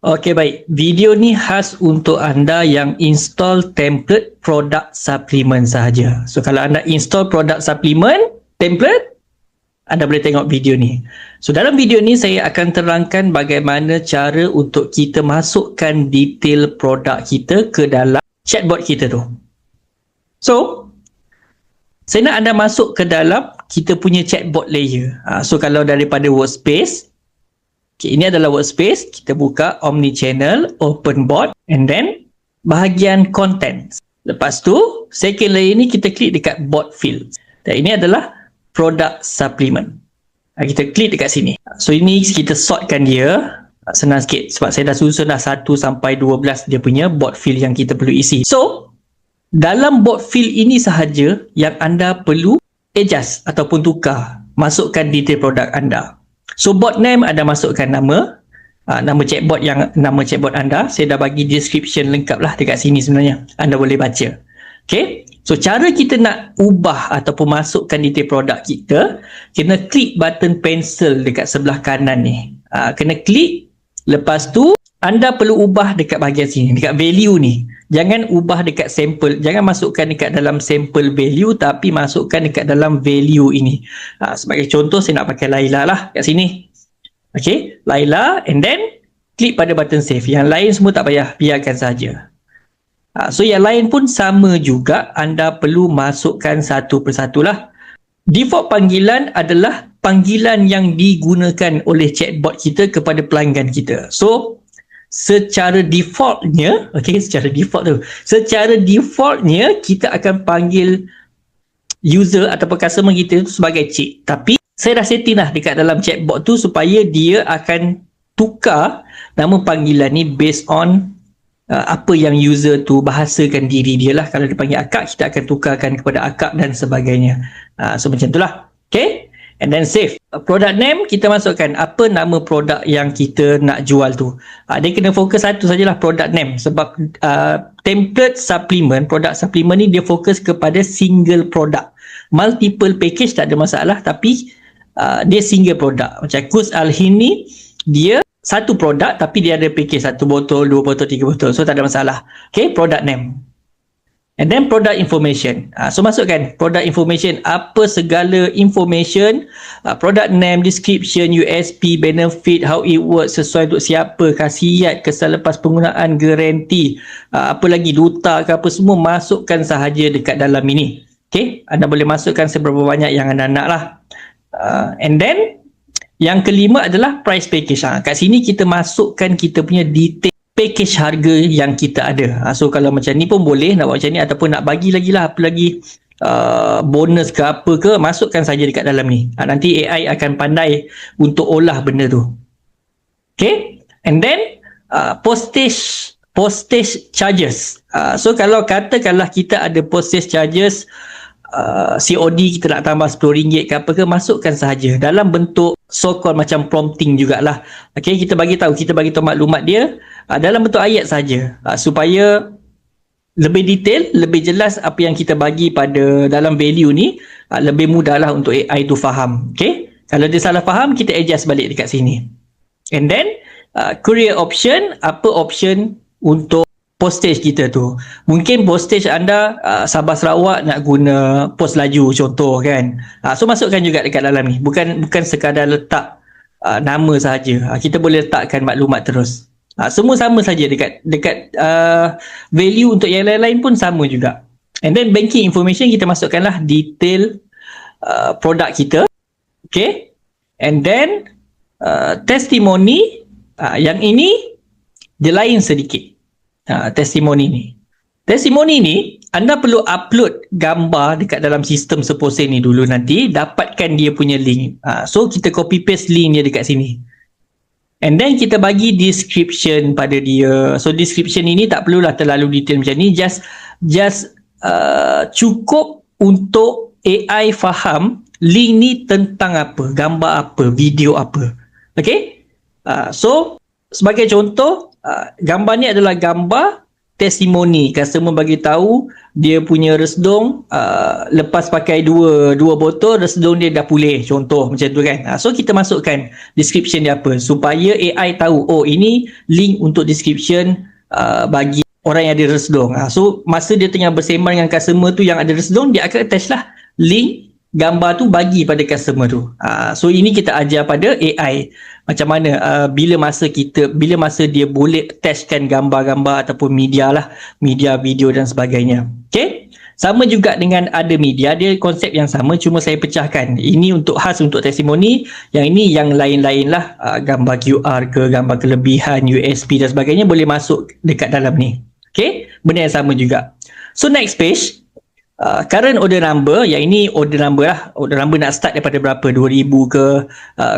Okey, baik. Video ni khas untuk anda yang install template produk suplemen sahaja. So kalau anda install produk suplemen template, anda boleh tengok video ni. So dalam video ni saya akan terangkan bagaimana cara untuk kita masukkan detail produk kita ke dalam chatbot kita tu. So saya nak anda masuk ke dalam kita punya chatbot layer. So kalau daripada workspace, okay, ini adalah workspace, kita buka omnichannel, open bot, and then bahagian content. Lepas tu, second layer ni kita klik dekat bot field. Dan ini adalah product supplement. Kita klik dekat sini. So ini kita sortkan dia. Senang sikit sebab saya dah susun dah 1 sampai 12 dia punya bot field yang kita perlu isi. So, dalam bot field ini sahaja yang anda perlu adjust ataupun tukar, masukkan detail produk anda. So bot name anda masukkan nama chatbot nama chatbot anda. Saya dah bagi description lengkap lah dekat sini sebenarnya. Anda boleh baca. Okay. So cara kita nak ubah ataupun masukkan detail produk kita, kena klik button pencil dekat sebelah kanan ni. Kena klik. Lepas tu anda perlu ubah dekat bahagian sini, dekat value ni. Jangan ubah dekat sample, jangan masukkan dekat dalam sample value, tapi masukkan dekat dalam value ini. Sebagai contoh saya nak pakai Laila lah kat sini. Okay, Laila, and then klik pada button save. Yang lain semua tak payah, biarkan saja. So yang lain pun sama juga, anda perlu masukkan satu persatu lah. Default panggilan adalah panggilan yang digunakan oleh chatbot kita kepada pelanggan kita. So secara defaultnya, secara defaultnya kita akan panggil user ataupun customer kita itu sebagai cik. Tapi saya dah setting lah dekat dalam chatbot tu supaya dia akan tukar nama panggilan ni based on apa yang user tu bahasakan diri dia lah. Kalau dia panggil akak, kita akan tukarkan kepada akak dan sebagainya. So macam tu lah. Okay. And then save. Product name kita masukkan apa nama produk yang kita nak jual tu. Dia kena fokus satu sajalah, product name. Sebab template supplement, produk supplement ni dia fokus kepada single product. Multiple package tak ada masalah, tapi dia single product. Macam Kus Alhin ni, dia satu produk tapi dia ada package 1 botol, 2 botol, 3 botol. So tak ada masalah. Okay, product name. And then product information. So masukkan product information, apa segala information, product name, description, USP, benefit, how it works, sesuai untuk siapa, khasiat, kesan lepas penggunaan, garanti, apa lagi, duta ke apa, semua masukkan sahaja dekat dalam ini. Okay, anda boleh masukkan seberapa banyak yang anda nak lah. And then yang kelima adalah price package. Kat sini kita masukkan kita punya detail package harga yang kita ada. So kalau macam ni pun boleh nak buat macam ni, ataupun nak bagi lagi lah apa lagi bonus ke apa ke, masukkan saja dekat dalam ni. Nanti AI akan pandai untuk olah benda tu. Okay, and then postage charges. So kalau katakanlah kita ada postage charges, COD kita nak tambah RM10 ke apa ke, masukkan sahaja dalam bentuk so-called macam prompting jugalah. Okay, kita bagi tahu maklumat dia dalam bentuk ayat saja, supaya lebih detail, lebih jelas apa yang kita bagi pada dalam value ni, lebih mudahlah untuk AI tu faham. Okay, kalau dia salah faham, kita adjust balik dekat sini. And then courier option, apa option untuk postage kita tu. Mungkin postage anda Sabah Sarawak nak guna pos laju contoh kan. So masukkan juga dekat dalam ni. Bukan sekadar letak nama sahaja. Kita boleh letakkan maklumat terus. Semua sama saja dekat value untuk yang lain-lain pun sama juga. And then banking information kita masukkanlah detail produk kita. Okay. And then testimoni, yang ini dia lain sedikit. Testimoni ni anda perlu upload gambar dekat dalam sistem sepose ni dulu, nanti dapatkan dia punya link. So kita copy paste link dia dekat sini, and then kita bagi description pada dia. So description ini tak perlulah terlalu detail macam ni, just cukup untuk AI faham link ni tentang apa, gambar apa, video apa. Okay, so sebagai contoh, gambar ni adalah gambar testimoni. Customer bagi tahu dia punya resdung lepas pakai dua botol, resdung dia dah pulih, contoh macam tu kan. So kita masukkan description dia apa supaya AI tahu, oh ini link untuk description bagi orang yang ada resdung. So masa dia tengah bersembang dengan customer tu yang ada resdung, dia akan attach lah link gambar tu bagi pada customer tu. So ini kita ajar pada AI macam mana bila masa dia boleh attachkan gambar-gambar ataupun media lah, media, video dan sebagainya. Okay, sama juga dengan ada media, dia konsep yang sama, cuma saya pecahkan. Ini khas untuk testimoni, yang ini yang lain-lain lah, gambar QR ke, gambar kelebihan, USB dan sebagainya boleh masuk dekat dalam ni. Okay, benda yang sama juga. So next page, current order number, yang ini order number lah. Order number nak start daripada berapa, 2000 ke,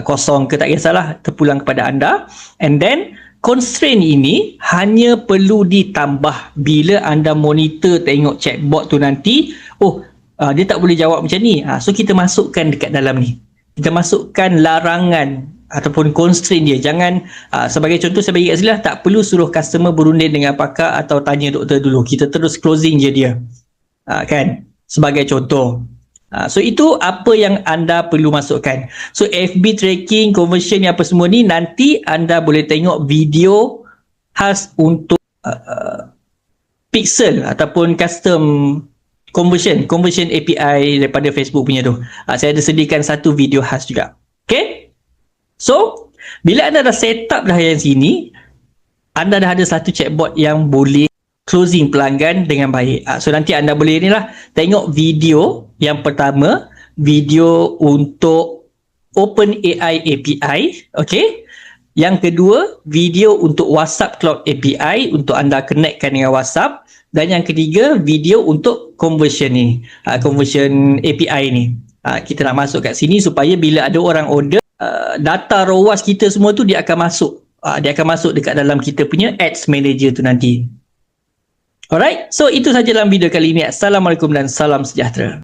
kosong ke, tak kisahlah, terpulang kepada anda. And then constraint ini hanya perlu ditambah bila anda monitor tengok chatbot tu nanti, dia tak boleh jawab macam ni. So kita masukkan dekat dalam ni, kita masukkan larangan ataupun constraint dia. Jangan sebagai contoh saya bagi kat sini lah, tak perlu suruh customer berunding dengan pakar atau tanya doktor dulu, kita terus closing je dia. Kan, sebagai contoh. So itu apa yang anda perlu masukkan. So FB tracking, conversion apa semua ni, nanti anda boleh tengok video khas untuk pixel ataupun custom conversion API daripada Facebook punya tu. Saya ada sediakan satu video khas juga. Okay, so bila anda dah set up dah yang sini, anda dah ada satu chatbot yang boleh closing pelanggan dengan baik. So nanti anda boleh ni lah tengok video yang pertama, video untuk OpenAI API, okay. Yang kedua, video untuk WhatsApp Cloud API untuk anda connectkan dengan WhatsApp, dan yang ketiga, video untuk conversion ni, conversion API ni. Kita nak masuk kat sini supaya bila ada orang order, data ROAS kita semua tu dia akan masuk. Dia akan masuk dekat dalam kita punya Ads Manager tu nanti. Alright, so itu saja dalam video kali ini. Assalamualaikum dan salam sejahtera.